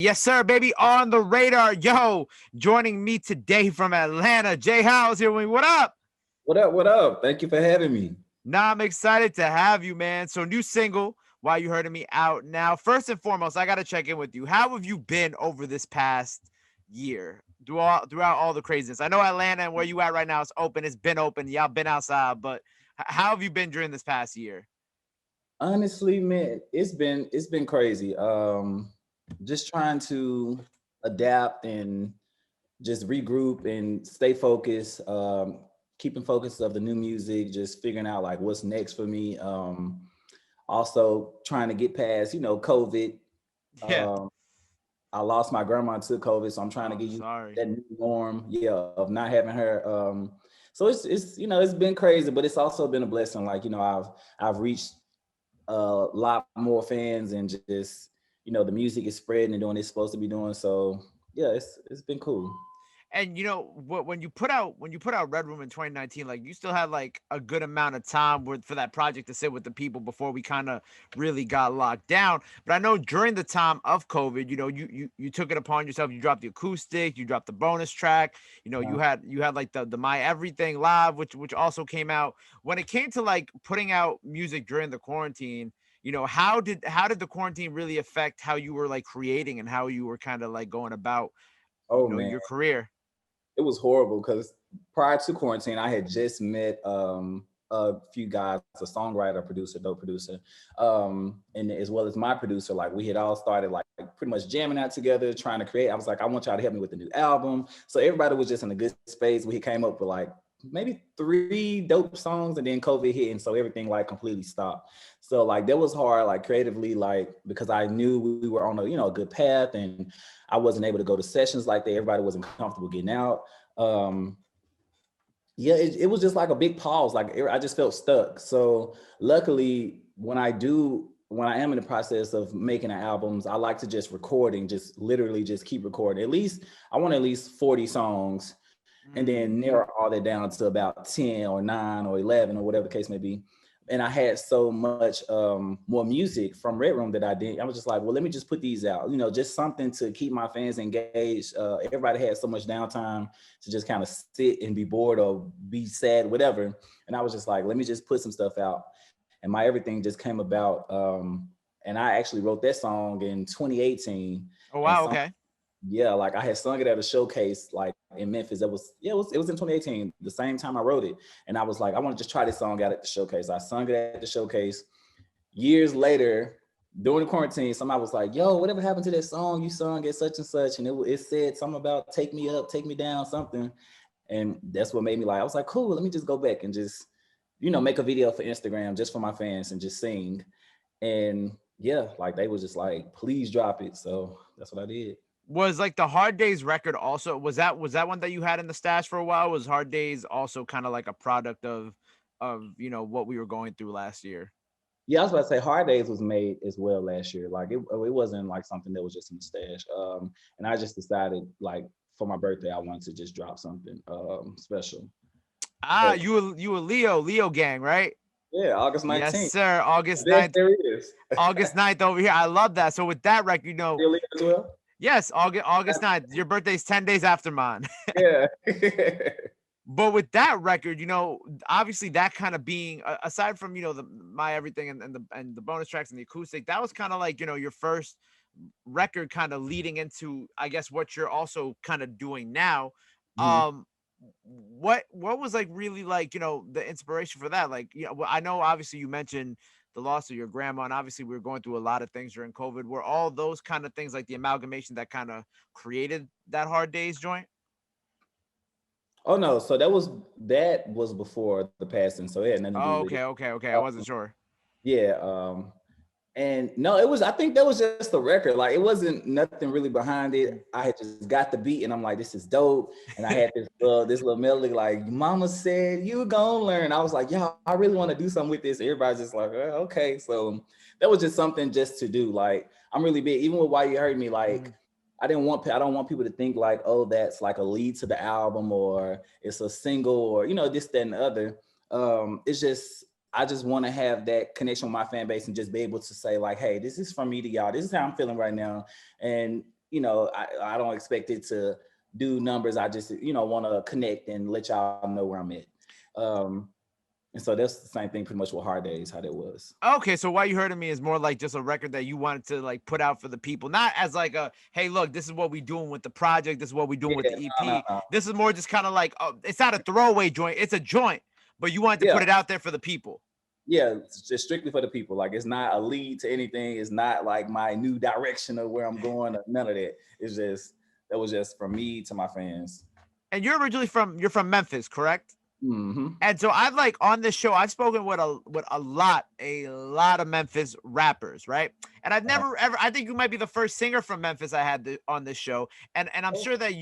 Yes, sir, baby, on the radar. Yo, joining me today from Atlanta, J.Howell's here with me. What up? What up? What up? Thank you for having me. Nah, I'm excited to have you, man. So, new single, Why You Hurting Me, out now. First and foremost, I got to check in with you. How have you been over this past year throughout all the craziness? I know Atlanta and where you at right now is open. It's been open. Y'all been outside, but how have you been during this past year? Honestly, man, it's been crazy. Just trying to adapt and just regroup and stay focused. Keeping focus of the new music, just figuring out like what's next for me. Also trying to get past, COVID. Yeah. Um, I lost my grandma to COVID, so I'm trying to Oh, get used to sorry. that new norm, of not having her. So it's it's been crazy, but it's also been a blessing. Like I've reached a lot more fans, and just the music is spreading and doing what it's supposed to be doing. So yeah, it's been cool. And when you put out Red Room in 2019, like you still had like a good amount of time for that project to sit with the people before we kind of really got locked down. But I know during the time of COVID, you took it upon yourself. You dropped the acoustic, you dropped the bonus track. You had like the My Everything live, which also came out. When it came to like putting out music during the quarantine, how did the quarantine really affect how you were like creating and how you were kind of like going about Oh man, your career? it was horrible because prior to quarantine, I had just met a few guys, a songwriter, producer, dope producer, and as well as my producer. Like we had all started like pretty much jamming out together, trying to create. I was like, I want y'all to help me with the new album. So everybody was just in a good space. We came up with like maybe three dope songs, and then COVID hit, and so everything like completely stopped. So like that was hard, like creatively, like because I knew we were on a a good path, and I wasn't able to go to sessions like that. Everybody wasn't comfortable getting out. Um, yeah, it was just like a big pause. Like I just felt stuck. So luckily, when I am in the process of making the albums, I like to just recording, just literally just keep recording. At least I want at least 40 songs, and then Mm. narrow all that down to about 10 or 9 or 11 or whatever the case may be. And I had so much more music from RedRoom that I did. I was just like, well, let me just put these out, just something to keep my fans engaged. Everybody had so much downtime to just kind of sit and be bored or be sad, whatever. And I was just like, let me just put some stuff out. And My Everything just came about. And I actually wrote that song in 2018. Oh And wow, some okay. yeah, like I had sung it at a showcase like in Memphis. It was in 2018, the same time I wrote it. And I was like, I want to just try this song out at the showcase. I sung it at the showcase. Years later, during the quarantine, somebody was like, yo, whatever happened to that song you sung at such and such? And it said something about take me up, take me down, something. And that's what made me like, I was like, cool, let me just go back and just, make a video for Instagram just for my fans and just sing. And yeah, like they was just like, please drop it. So that's what I did. Was like the Hard Days record also was that one that you had in the stash for a while? Was Hard Days also kind of like a product of what we were going through last year? Yeah, I was about to say Hard Days was made as well last year. Like it wasn't like something that was just in the stash. And I just decided like for my birthday I wanted to just drop something special. Ah, But you a Leo gang, right? yeah, August Yes, 19th. sir. August Yes, ninth. there is. August 9th over here. I love that. So with that record, Really as well. yes, August 9th. Your birthday's 10 days after mine. Yeah. But with that record, obviously that kind of being aside from the My Everything and the bonus tracks and the acoustic, that was kind of like your first record, kind of leading into I guess what you're also kind of doing now. Mhm. Um, what was like really like the inspiration for that? Like well, I know obviously you mentioned the loss of your grandma, and obviously we were going through a lot of things during COVID. Were all those kind of things like the amalgamation that kind of created that Hard Days joint? Oh no, so that was before the passing, so it had nothing to do Oh, with it. okay, okay, okay. I Uh, wasn't sure. yeah, and no, it was. I think that was just the record. Like it wasn't nothing really behind it. I had just got the beat, and I'm like, "This is dope." And I had this little melody, like "Mama said you gonna learn." I was like, "Yo, I really want to do something with this." Everybody's just like, "Okay." So that was just something just to do. Like I'm really big. Even with Why You Heard Me, like Mhm. I don't want people to think like, oh, that's like a lead to the album or it's a single or this, that, and the other. It's just I just want to have that connection with my fan base and just be able to say like, hey, this is from me to y'all. This is how I'm feeling right now. And I don't expect it to do numbers. I just, want to connect and let y'all know where I'm at. And so that's the same thing pretty much with Hard Days, how that was. Okay, so Why You Hurting Me is more like just a record that you wanted to like put out for the people, not as like a, hey, look, this is what we doing with the project, this is what we doing with Yeah, the no, EP. no. This is more just kind of like, it's not a throwaway joint, it's a joint, but you wanted to Yeah, put it out there for the people. yeah, it's just strictly for the people. Like, it's not a lead to anything. It's not like my new direction of where I'm going or none of that. It's just, that was just from me to my fans. And you're from Memphis, correct? Hmm. And so I've like on this show, I've spoken with a lot of Memphis rappers, right? And I've never ever, I think you might be the first singer from Memphis I had on this show. And I'm sure that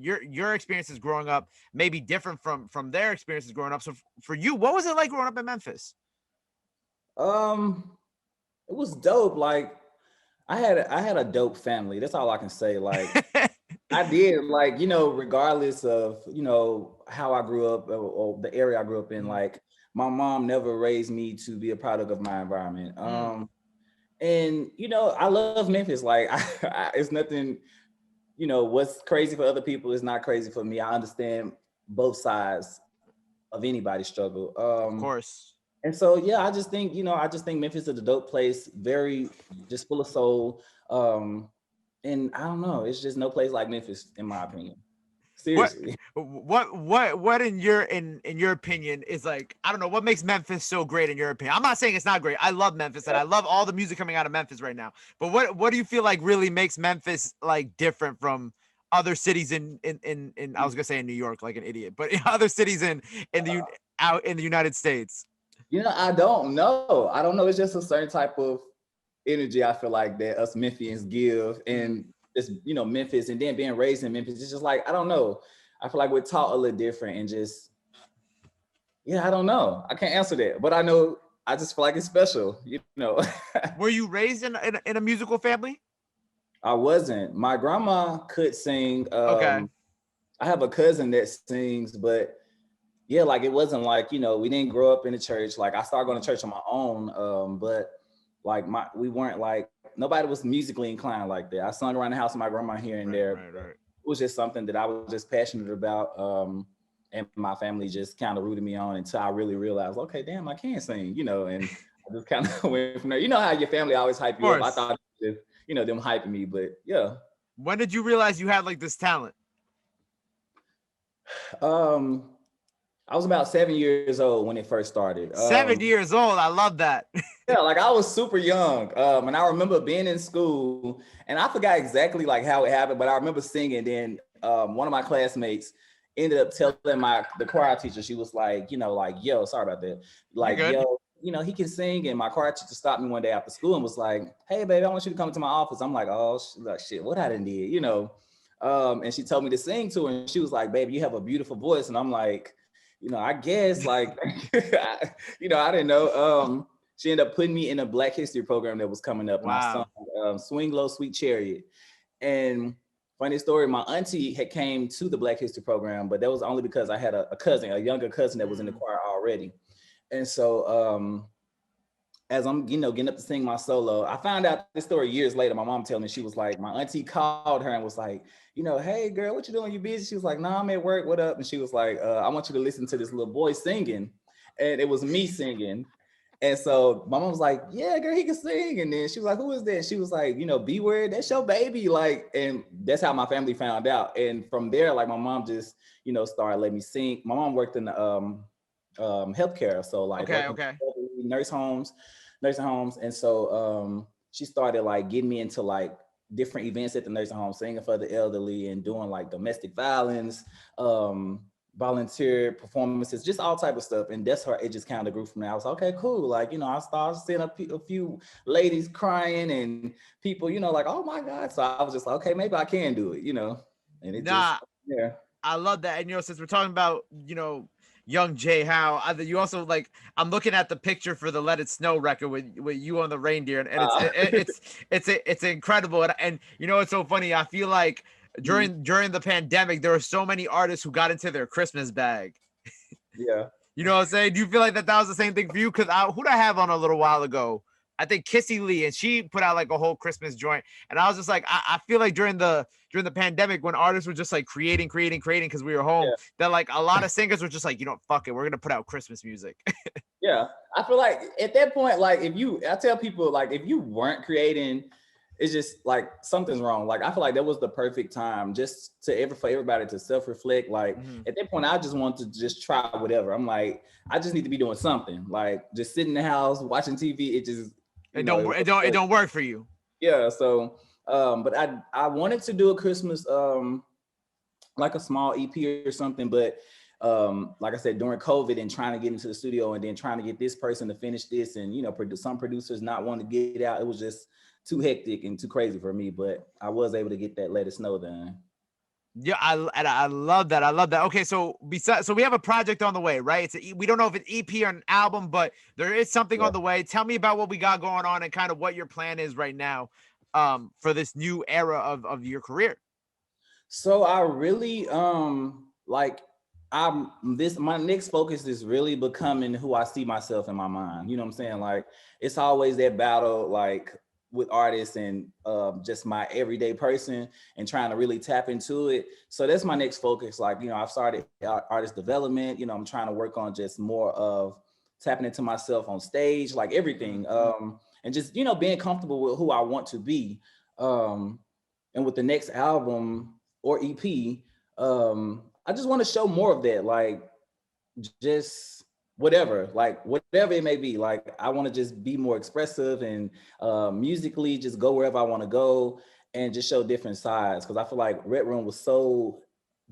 your experiences growing up may be different from their experiences growing up. So for you, what was it like growing up in Memphis? Um, it was dope. Like, I had a dope family. That's all I can say. Like, I did, like, regardless of, how I grew up, or the area I grew up in, like, my mom never raised me to be a product of my environment. And, I love Memphis. Like, it's nothing, what's crazy for other people is not crazy for me. I understand both sides of anybody's struggle. Of course. And so, yeah, I just think Memphis is a dope place, very just full of soul. And I don't know, it's just no place like Memphis, in my opinion. What Seriously. what in your opinion is like, I don't know, what makes Memphis so great in your opinion? I'm not saying it's not great. I love Memphis and I love all the music coming out of Memphis right now. But what do you feel like really makes Memphis like different from other cities in I was gonna say in New York like an idiot, but in other cities out in the United States? I don't know. I don't know. It's just a certain type of energy I feel like that us Memphians give, and just Memphis, and then being raised in Memphis, it's just like, I don't know. I feel like we're taught a little different, and just, yeah, I don't know. I can't answer that, but I know, I just feel like it's special. Were you raised in a musical family? I wasn't. My grandma could sing. Okay. I have a cousin that sings, but yeah, like, it wasn't like, we didn't grow up in the church. Like, I started going to church on my own, but like, we weren't like, nobody was musically inclined like that. I sung around the house with my grandma here and there. Right. It was just something that I was just passionate about, and my family just kind of rooted me on until I really realized, okay, damn, I can sing, and I just kind of went from there. You know how your family always hype you up. I thought it was, them hyping me, but yeah. When did you realize you had like this talent? I was about 7 years old when it first started. 7 years old. I love that. Yeah, like, I was super young. And I remember being in school, and I forgot exactly like how it happened, but I remember singing. Then one of my classmates ended up telling the choir teacher, she was like, like, yo, sorry about that. Like, yo, he can sing. And my choir teacher stopped me one day after school and was like, hey, baby, I want you to come to my office. I'm like, oh, shit, what I done did, and she told me to sing to her. And she was like, baby, you have a beautiful voice. And I'm like, I guess, like, I didn't know. She ended up putting me in a Black History program that was coming up. Wow. And I sung Swing Low, Sweet Chariot. And funny story, my auntie had came to the Black History program, but that was only because I had a younger cousin that was in the choir already. And so as I'm, getting up to sing my solo, I found out this story years later. My mom told me, she was like, my auntie called her and was like, hey girl, what you doing? You busy? She was like, nah, I'm at work. What up? And she was like, I want you to listen to this little boy singing. And it was me singing. And so my mom was like, yeah, girl, he can sing. And then she was like, who is that? She was like, B Word, that's your baby. Like, and that's how my family found out. And from there, like, my mom just, started letting me sing. My mom worked in the healthcare. So like, okay. nursing homes. And so she started like getting me into like different events at the nursing home, singing for the elderly and doing like domestic violence, volunteer performances, just all type of stuff. And that's how it just kind of grew from there. I was like, okay, cool. Like, I started seeing a few ladies crying and people, like, oh my God. So I was just like, okay, maybe I can do it, and it just, yeah. I love that. And, since we're talking about, young J.Howell, you also like, I'm looking at the picture for the Let It Snow record with you on the reindeer, and it's incredible. And it's so funny. I feel like during the pandemic, there were so many artists who got into their Christmas bag. Yeah. You know what I'm saying? Do you feel like that was the same thing for you? Because who did I have on a little while ago? I think Kissy Lee, and she put out like a whole Christmas joint. And I was just like, I feel like during the pandemic, when artists were just like creating because we were home, Yeah. that like a lot of singers were just like, fuck it, we're gonna put out Christmas music. Yeah, I feel like at that point, like I tell people, like if you weren't creating, it's just like something's wrong. Like I feel like that was the perfect time just for everybody to self-reflect. Like at that point, I just want to just try whatever. I'm like, I just need to be doing something. Like just sitting in the house watching TV. It just It don't work for you. Yeah. So, but I wanted to do a Christmas like a small EP or something, but like I said, during COVID and trying to get into the studio and then trying to get this person to finish this, and some producers not wanting to get out, it was just too hectic and too crazy for me. But I was able to get that Let It Snow done. Yeah, I love that. I love that. Okay, so we have a project on the way, right? We don't know if it's EP or an album, but there is something on the way. Tell me about what we got going on and kind of what your plan is right now, for this new era of your career. So I really like my next focus is really becoming who I see myself in my mind. You know what I'm saying? Like it's always that battle, like with artists and just my everyday person and trying to really tap into it. So that's my next focus. Like, I've started artist development, I'm trying to work on just more of tapping into myself on stage, like everything. And just, being comfortable with who I want to be. And with the next album or EP, I just want to show more of that, like just whatever it may be. Like I want to just be more expressive and musically just go wherever I want to go and just show different sides, because I feel like RedRoom was so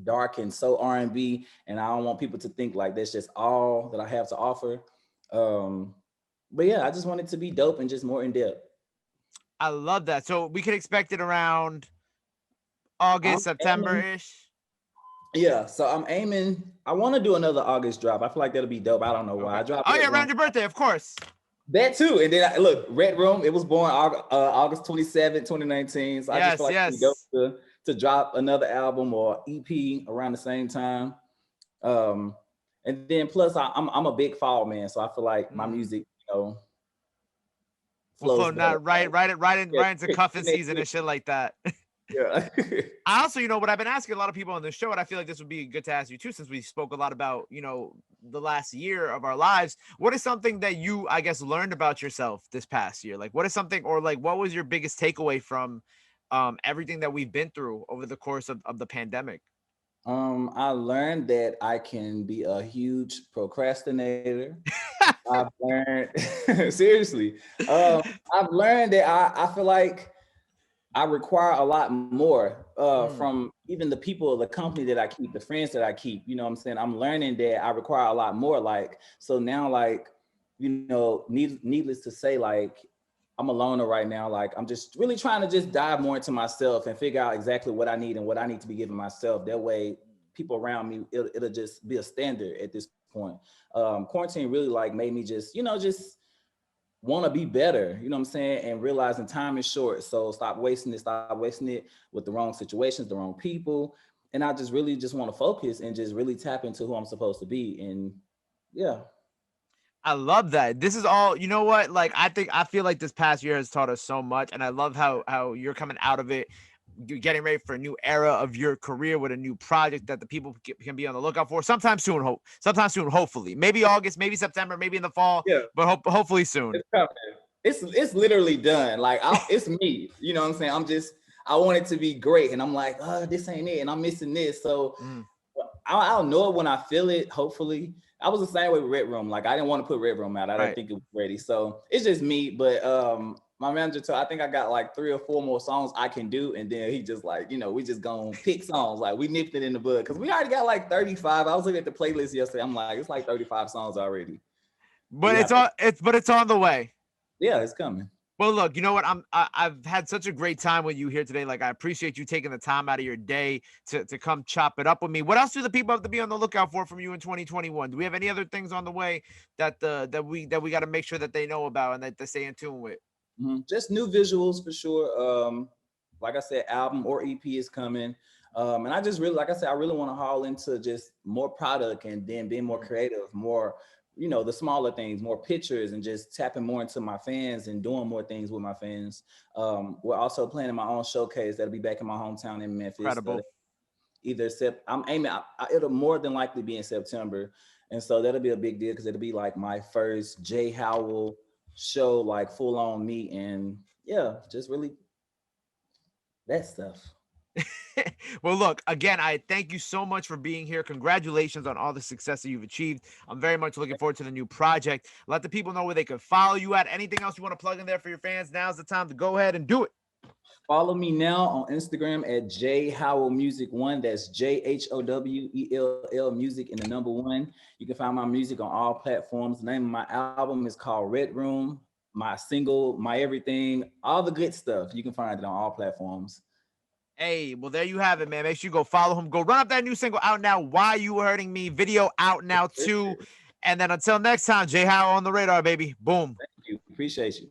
dark and so R&B, and I don't want people to think like that's just all that I have to offer. But yeah, I just want it to be dope and just more in depth. I love that. So we could expect it around August, September-ish. Yeah, so I'm aiming. I want to do another August drop. I feel like that'll be dope. I don't know why. I dropped. Oh yeah, around your birthday, of course. That too. And then look, RedRoom. It was born August 27, 2019. So I just feel like it'd be dope to drop another album or EP around the same time. And then plus I'm a big fall man, so I feel like my music, flows better. Right into cuffing season and shit like that. Yeah. I also, what I've been asking a lot of people on this show, and I feel like this would be good to ask you too, since we spoke a lot about, the last year of our lives. What is something that you, I guess, learned about yourself this past year? Like, what is something, or like, what was your biggest takeaway from everything that we've been through over the course of the pandemic? I learned that I can be a huge procrastinator. I've learned, seriously, I've learned that I feel like I require a lot more from even the people, the company that I keep, the friends that I keep. You know what I'm saying? I'm learning that I require a lot more. Like, so now, like, needless to say, like, I'm a loner right now. Like, I'm just really trying to just dive more into myself and figure out exactly what I need and what I need to be giving myself. That way, people around me, it'll just be a standard at this point. Quarantine really like made me just, just want to be better, you know what I'm saying? And realizing time is short. So stop wasting it with the wrong situations, the wrong people. And I just really just want to focus and just really tap into who I'm supposed to be. And yeah. I love that. This is all, you know what? Like, I feel like this past year has taught us so much. And I love how you're coming out of it. You're getting ready for a new era of your career with a new project that the people can be on the lookout for sometime soon. Hopefully, maybe August, maybe September, maybe in the fall. Yeah, but hopefully soon. It's literally done. Like it's me. You know what I'm saying? I want it to be great, and I'm like, oh, this ain't it, and I'm missing this. So I'll know it when I feel it. Hopefully, I was the same way with RedRoom. Like I didn't want to put RedRoom out. I didn't think it was ready. So it's just me. But my manager told, I think I got like 3 or 4 more songs I can do. And then he just like, we just gonna pick songs. Like we nipped it in the bud because we already got like 35. I was looking at the playlist yesterday. I'm like, it's like 35 songs already. But it's on the way. Yeah, it's coming. Well, look, you know what? I've had such a great time with you here today. Like, I appreciate you taking the time out of your day to come chop it up with me. What else do the people have to be on the lookout for from you in 2021? Do we have any other things on the way that we got to make sure that they know about and that they stay in tune with? Just new visuals for sure. Like I said, album or EP is coming. And I just really, like I said, I really want to haul into just more product and then being more creative, more you know, the smaller things, more pictures, and just tapping more into my fans and doing more things with my fans. We're also planning my own showcase that'll be back in my hometown in Memphis. Incredible. I'm aiming. It'll more than likely be in September, and so that'll be a big deal because it'll be like my first J.Howell show, like full on me, and yeah, just really that stuff. Well, look, again, I thank you so much for being here. Congratulations on all the success that you've achieved. I'm very much looking forward to the new project. Let the people know where they can follow you at. Anything else you want to plug in there for your fans? Now's the time to go ahead and do it. Follow me now on Instagram at J.Howell Music One. That's JHOWELL Music and the number one. You can find my music on all platforms. The name of my album is called RedRoom. My single, my everything, all the good stuff. You can find it on all platforms. Hey, well, there you have it, man. Make sure you go follow him. Go run up that new single out now. Why You Hurting Me video out now, too. And then until next time, J. Howell on the radar, baby. Boom. Thank you. Appreciate you.